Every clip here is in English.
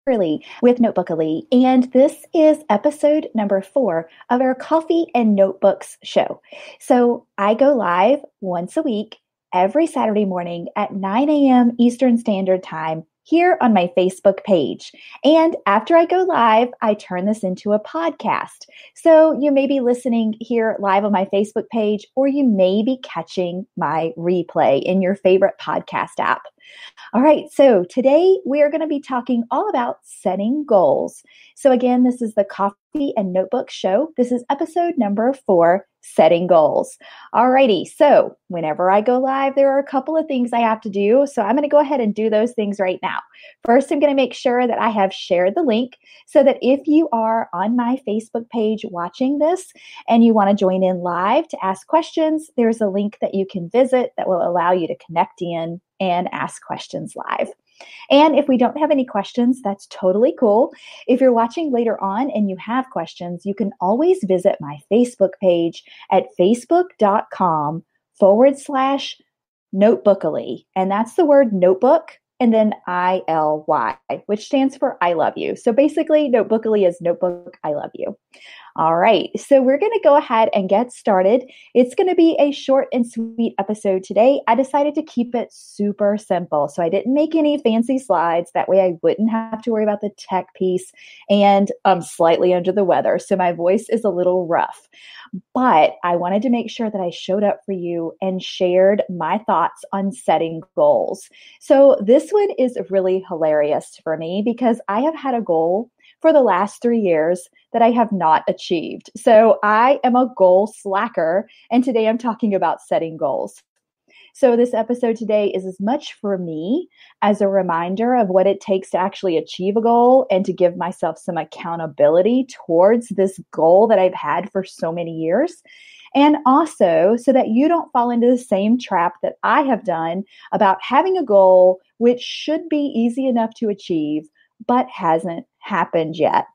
Kimberly with Notebookily, and this is episode number 4 of our Coffee and Notebooks show. So I go live once a week, every Saturday morning at 9 a.m. Eastern Standard Time here on my Facebook page. And after I go live, I turn this into a podcast. So you may be listening here live on my Facebook page, or you may be catching my replay in your favorite podcast app. All right, so today we are going to be talking all about setting goals. So again, this is the Coffee and Notebook show. This is episode number 4, setting goals. All righty, so whenever I go live, there are a couple of things I have to do. So I'm going to go ahead and do those things right now. First, I'm going to make sure that I have shared the link so that if you are on my Facebook page watching this and you want to join in live to ask questions, there's a link that you can visit that will allow you to connect in and ask questions live. And if we don't have any questions, that's totally cool. If you're watching later on and you have questions, you can always visit my Facebook page at facebook.com/Notebookily. And that's the word notebook and then ILY, which stands for I love you. So basically, Notebookily is notebook, I love you. All right, so we're going to go ahead and get started. It's going to be a short and sweet episode today. I decided to keep it super simple, so I didn't make any fancy slides. That way I wouldn't have to worry about the tech piece, and I'm slightly under the weather, so my voice is a little rough. But I wanted to make sure that I showed up for you and shared my thoughts on setting goals. So this one is really hilarious for me because I have had a goal for the last 3 years that I have not achieved. So I am a goal slacker, and today I'm talking about setting goals. So this episode today is as much for me as a reminder of what it takes to actually achieve a goal and to give myself some accountability towards this goal that I've had for so many years. And also so that you don't fall into the same trap that I have done about having a goal which should be easy enough to achieve, but hasn't happened yet.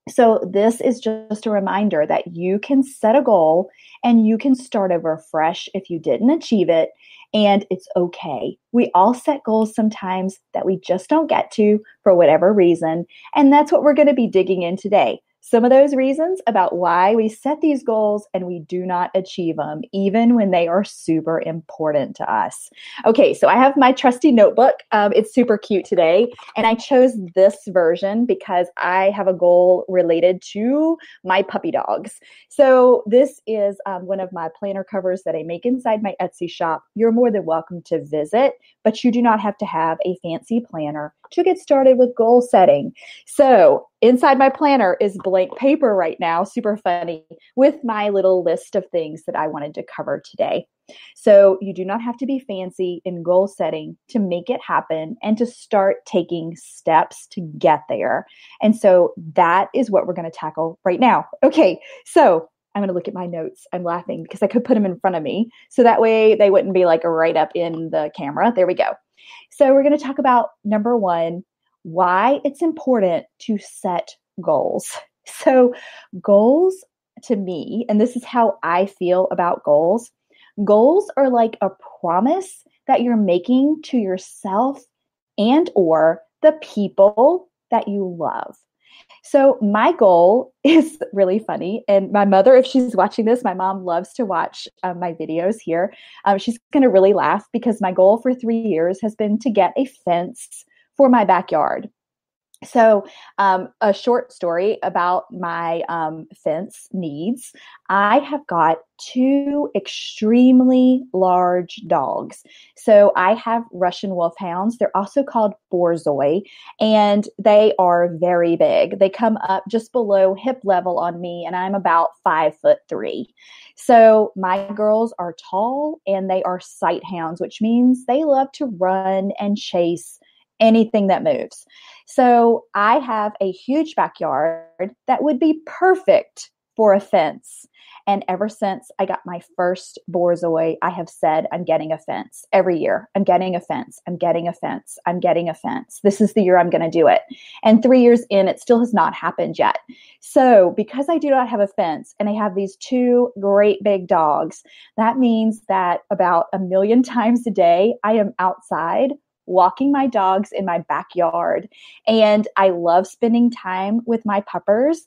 So this is just a reminder that you can set a goal and you can start over fresh if you didn't achieve it, and it's okay. We all set goals sometimes that we just don't get to for whatever reason, and that's what we're going to be digging in today. Some of those reasons about why we set these goals and we do not achieve them, even when they are super important to us. Okay, so I have my trusty notebook. It's super cute today, and I chose this version because I have a goal related to my puppy dogs. So this is one of my planner covers that I make inside my Etsy shop. You're more than welcome to visit, but you do not have to have a fancy planner to get started with goal setting. So inside my planner is blank paper right now, super funny, with my little list of things that I wanted to cover today. So you do not have to be fancy in goal setting to make it happen and to start taking steps to get there. And so that is what we're going to tackle right now. Okay, so I'm going to look at my notes. I'm laughing because I could put them in front of me. So that way they wouldn't be like right up in the camera. There we go. So we're going to talk about number 1, why it's important to set goals. So goals to me, and this is how I feel about goals, goals are like a promise that you're making to yourself and or the people that you love. So my goal is really funny. And my mother, if she's watching this, my mom loves to watch my videos here. She's going to really laugh because my goal for 3 years has been to get a fence for my backyard. So a short story about my fence needs. I have got 2 extremely large dogs. So I have Russian wolfhounds. They're also called Borzoi, and they are very big. They come up just below hip level on me, and I'm about 5'3". So my girls are tall, and they are sight hounds, which means they love to run and chase anything that moves. So I have a huge backyard that would be perfect for a fence. And ever since I got my first Borzoi, I have said, I'm getting a fence every year. I'm getting a fence. I'm getting a fence. I'm getting a fence. This is the year I'm going to do it. And 3 years in, it still has not happened yet. So because I do not have a fence and I have these 2 great big dogs, that means that about 1 million times a day, I am outside walking my dogs in my backyard. And I love spending time with my puppers,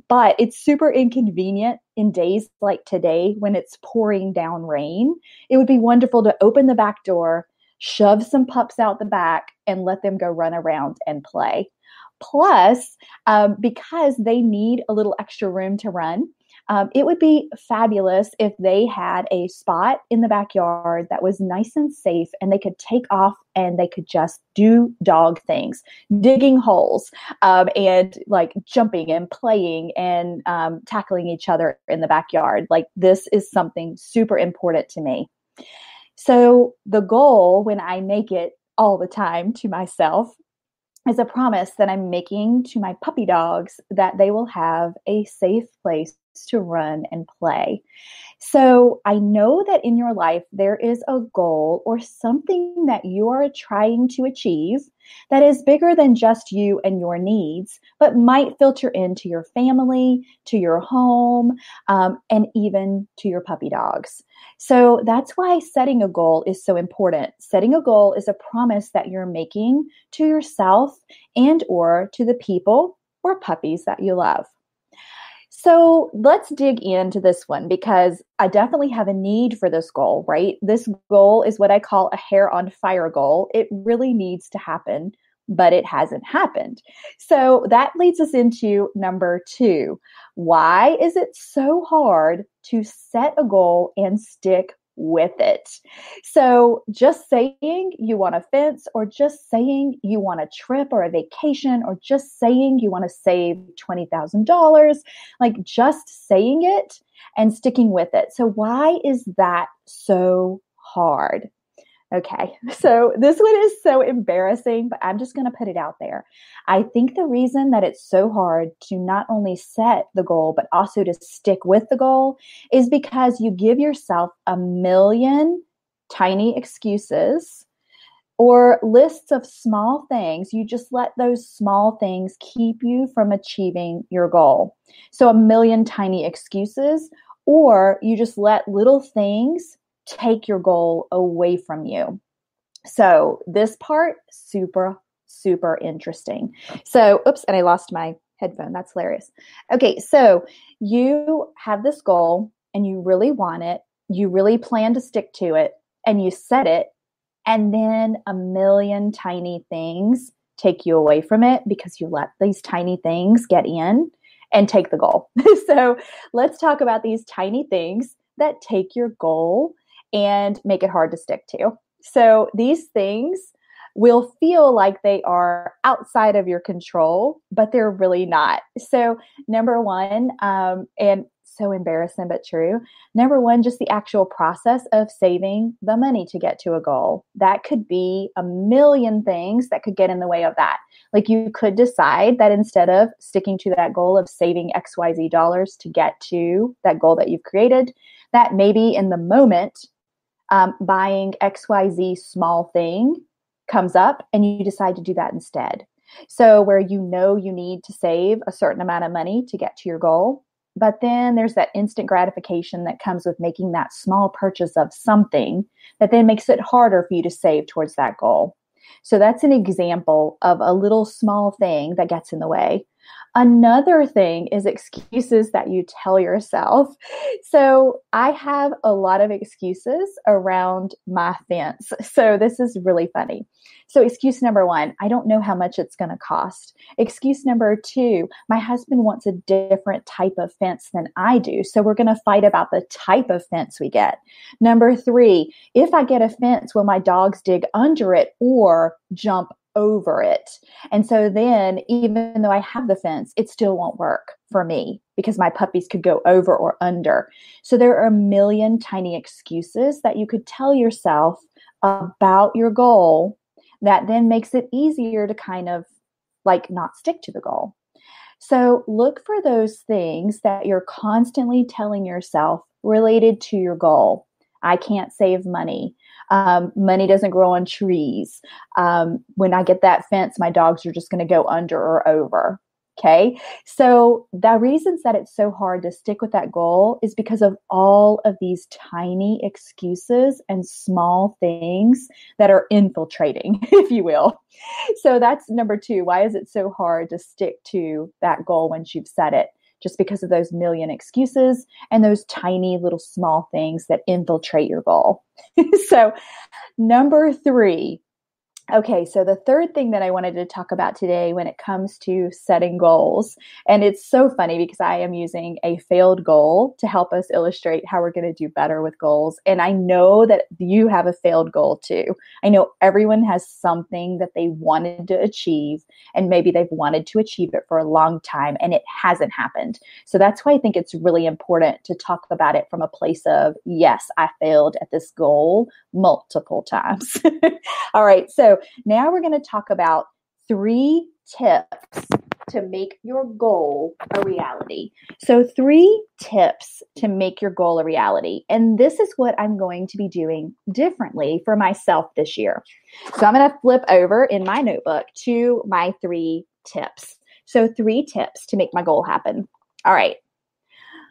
but it's super inconvenient in days like today when it's pouring down rain. It would be wonderful to open the back door, shove some pups out the back, and let them go run around and play. Plus, because they need a little extra room to run, it would be fabulous if they had a spot in the backyard that was nice and safe and they could take off and they could just do dog things, digging holes, and like jumping and playing and tackling each other in the backyard. Like, this is something super important to me. So the goal, when I make it all the time to myself, is a promise that I'm making to my puppy dogs that they will have a safe place to run and play. So I know that in your life, there is a goal or something that you are trying to achieve that is bigger than just you and your needs, but might filter into your family, to your home, and even to your puppy dogs. So that's why setting a goal is so important. Setting a goal is a promise that you're making to yourself and or to the people or puppies that you love. So let's dig into this one, because I definitely have a need for this goal, right? This goal is what I call a hair on fire goal. It really needs to happen, but it hasn't happened. So that leads us into number 2. Why is it so hard to set a goal and stick with it? So just saying you want a fence, or just saying you want a trip or a vacation, or just saying you want to save $20,000, like just saying it and sticking with it. So why is that so hard? Okay, so this one is so embarrassing, but I'm just going to put it out there. I think the reason that it's so hard to not only set the goal, but also to stick with the goal is because you give yourself a million tiny excuses or lists of small things. You just let those small things keep you from achieving your goal. So a million tiny excuses, or you just let little things take your goal away from you. So this part, super, super interesting. So, oops, and I lost my headphone. That's hilarious. Okay, so you have this goal and you really want it. You really plan to stick to it and you set it, and then a million tiny things take you away from it because you let these tiny things get in and take the goal. So let's talk about these tiny things that take your goal and make it hard to stick to. So these things will feel like they are outside of your control, but they're really not. So number 1, and so embarrassing but true, number 1, just the actual process of saving the money to get to a goal. That could be a million things that could get in the way of that. Like, you could decide that instead of sticking to that goal of saving XYZ dollars to get to that goal that you've created, that maybe in the moment, buying XYZ small thing comes up and you decide to do that instead. So where you know you need to save a certain amount of money to get to your goal, but then there's that instant gratification that comes with making that small purchase of something that then makes it harder for you to save towards that goal. So that's an example of a little small thing that gets in the way. Another thing is excuses that you tell yourself. So I have a lot of excuses around my fence. So this is really funny. So excuse number 1, I don't know how much it's going to cost. Excuse number 2, my husband wants a different type of fence than I do. So we're going to fight about the type of fence we get. Number 3, if I get a fence, will my dogs dig under it or jump over it? And so then, even though I have the fence, it still won't work for me because my puppies could go over or under. So there are a million tiny excuses that you could tell yourself about your goal that then makes it easier to kind of like not stick to the goal. So look for those things that you're constantly telling yourself related to your goal. I can't save money. Money doesn't grow on trees. When I get that fence, my dogs are just going to go under or over. Okay. So the reasons that it's so hard to stick with that goal is because of all of these tiny excuses and small things that are infiltrating, if you will. So that's number two. Why is it so hard to stick to that goal once you've set it? Just because of those million excuses and those tiny little small things that infiltrate your goal. So number three. Okay, so the third thing that I wanted to talk about today when it comes to setting goals, and it's so funny because I am using a failed goal to help us illustrate how we're going to do better with goals. And I know that you have a failed goal too. I know everyone has something that they wanted to achieve, and maybe they've wanted to achieve it for a long time and it hasn't happened. So that's why I think it's really important to talk about it from a place of, yes, I failed at this goal multiple times. All right, so now we're going to talk about 3 tips to make your goal a reality. So 3 tips to make your goal a reality. And this is what I'm going to be doing differently for myself this year. So I'm going to flip over in my notebook to my 3 tips. So 3 tips to make my goal happen. All right.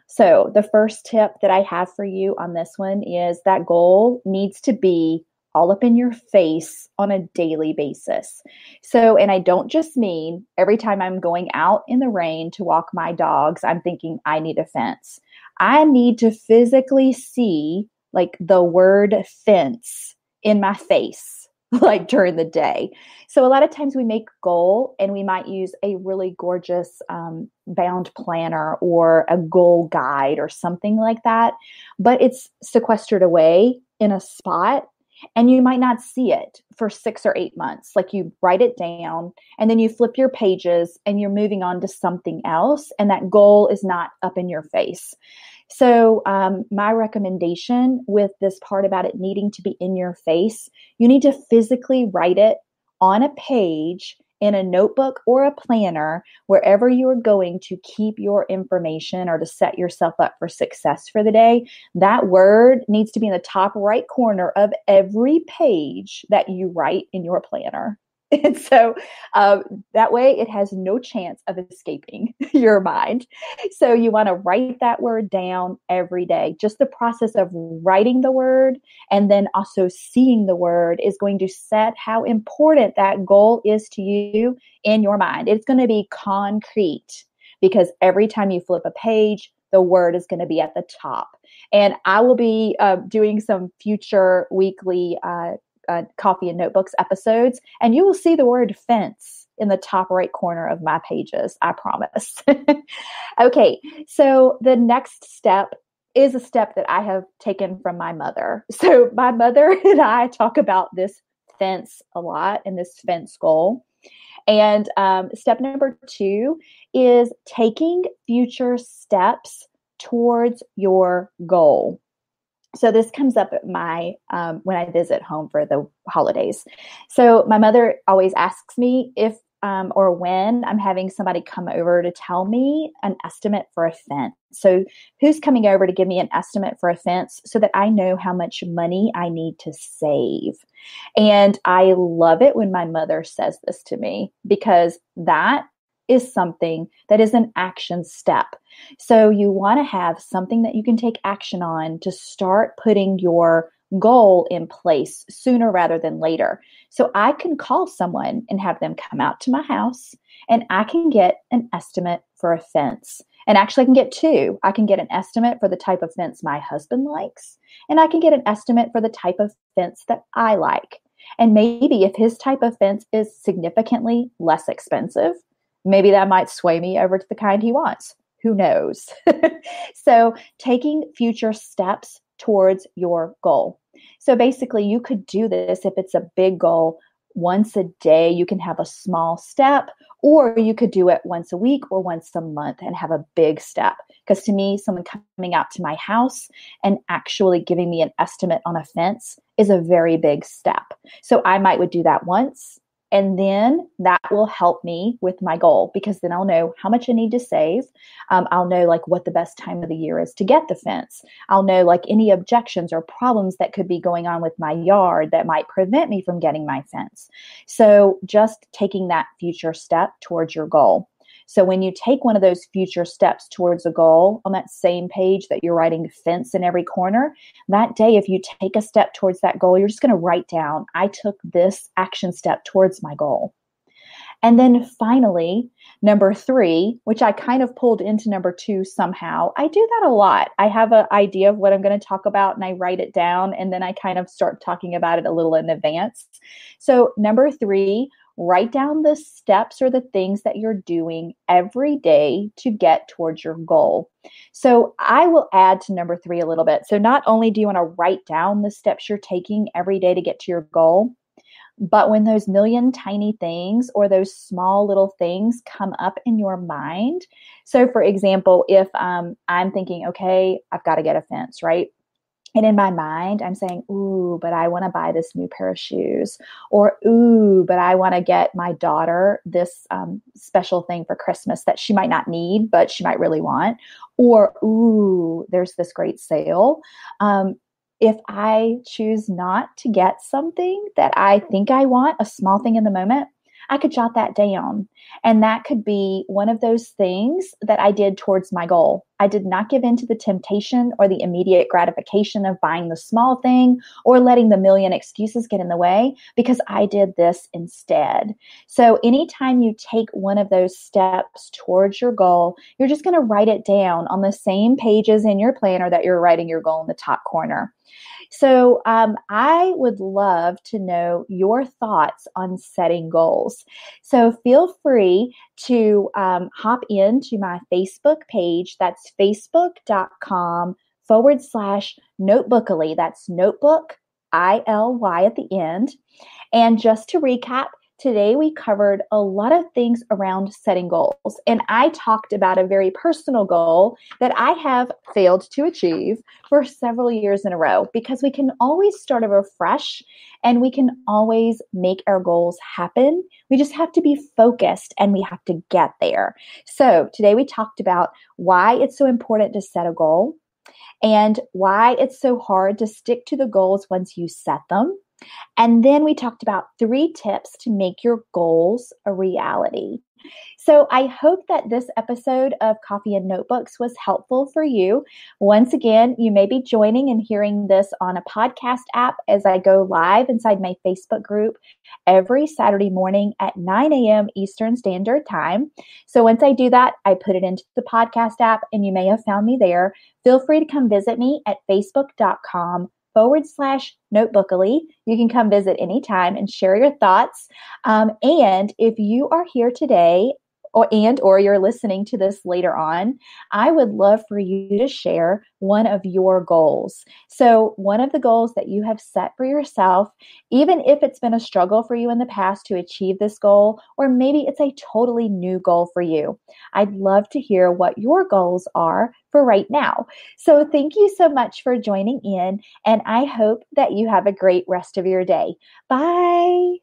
So the first tip that I have for you on this one is that goal needs to be all up in your face on a daily basis. So, and I don't just mean every time I'm going out in the rain to walk my dogs, I'm thinking I need a fence. I need to physically see like the word fence in my face, like during the day. So a lot of times we make goal and we might use a really gorgeous bound planner or a goal guide or something like that, but it's sequestered away in a spot. And you might not see it for 6 or 8 months. Like you write it down and then you flip your pages and you're moving on to something else. And that goal is not up in your face. So my recommendation with this part about it needing to be in your face, you need to physically write it on a page in a notebook or a planner, wherever you are going to keep your information or to set yourself up for success for the day. That word needs to be in the top right corner of every page that you write in your planner. And so that way it has no chance of escaping your mind. So you want to write that word down every day. Just the process of writing the word and then also seeing the word is going to set how important that goal is to you in your mind. It's going to be concrete because every time you flip a page, the word is going to be at the top. And I will be doing some future weekly Coffee and Notebooks episodes, and you will see the word fence in the top right corner of my pages, I promise. Okay, so the next step is a step that I have taken from my mother. So my mother and I talk about this fence a lot and this fence goal. And step number 2 is taking future steps towards your goal. So this comes up at my when I visit home for the holidays. So my mother always asks me if or when I'm having somebody come over to tell me an estimate for a fence. So who's coming over to give me an estimate for a fence so that I know how much money I need to save. And I love it when my mother says this to me because that is something that is an action step. So you want to have something that you can take action on to start putting your goal in place sooner rather than later. So I can call someone and have them come out to my house and I can get an estimate for a fence. And actually I can get 2. I can get an estimate for the type of fence my husband likes, and I can get an estimate for the type of fence that I like. And maybe if his type of fence is significantly less expensive, maybe that might sway me over to the kind he wants. Who knows? So taking future steps towards your goal. So basically you could do this if it's a big goal once a day. You can have a small step, or you could do it once a week or once a month and have a big step. Because to me, someone coming out to my house and actually giving me an estimate on a fence is a very big step. So I would do that once. And then that will help me with my goal because then I'll know how much I need to save. I'll know like what the best time of the year is to get the fence. I'll know like any objections or problems that could be going on with my yard that might prevent me from getting my fence. So just taking that future step towards your goal. So when you take one of those future steps towards a goal on that same page that you're writing fence in every corner, that day, if you take a step towards that goal, you're just going to write down, I took this action step towards my goal. And then finally, number 3, which I kind of pulled into number 2 somehow. I do that a lot. I have an idea of what I'm going to talk about and I write it down, and then I kind of start talking about it a little in advance. So number 3, write down the steps or the things that you're doing every day to get towards your goal. So I will add to number 3 a little bit. So not only do you want to write down the steps you're taking every day to get to your goal, but when those million tiny things or those small little things come up in your mind, so for example, if I'm thinking, okay, I've got to get a fence, right? And in my mind, I'm saying, ooh, but I want to buy this new pair of shoes. Or, ooh, but I want to get my daughter this special thing for Christmas that she might not need, but she might really want. Or, ooh, there's this great sale. If I choose not to get something that I think I want, a small thing in the moment, I could jot that down. And that could be one of those things that I did towards my goal. I did not give in to the temptation or the immediate gratification of buying the small thing or letting the million excuses get in the way, because I did this instead. So anytime you take one of those steps towards your goal, you're just going to write it down on the same pages in your planner that you're writing your goal in the top corner. So I would love to know your thoughts on setting goals. So feel free to hop into my Facebook page. That's facebook.com/Notebookily. That's notebook, ILY at the end. And just to recap, today we covered a lot of things around setting goals. And I talked about a very personal goal that I have failed to achieve for several years in a row, because we can always start over fresh and we can always make our goals happen. We just have to be focused and we have to get there. So today we talked about why it's so important to set a goal and why it's so hard to stick to the goals once you set them. And then we talked about 3 tips to make your goals a reality. So I hope that this episode of Coffee and Notebooks was helpful for you. Once again, you may be joining and hearing this on a podcast app as I go live inside my Facebook group every Saturday morning at 9 a.m. Eastern Standard Time. So once I do that, I put it into the podcast app and you may have found me there. Feel free to come visit me at facebook.com/Notebookily. You can come visit anytime and share your thoughts. And if you are here today or you're listening to this later on, I would love for you to share one of your goals. So one of the goals that you have set for yourself, even if it's been a struggle for you in the past to achieve this goal, or maybe it's a totally new goal for you. I'd love to hear what your goals are for right now. So thank you so much for joining in, and I hope that you have a great rest of your day. Bye.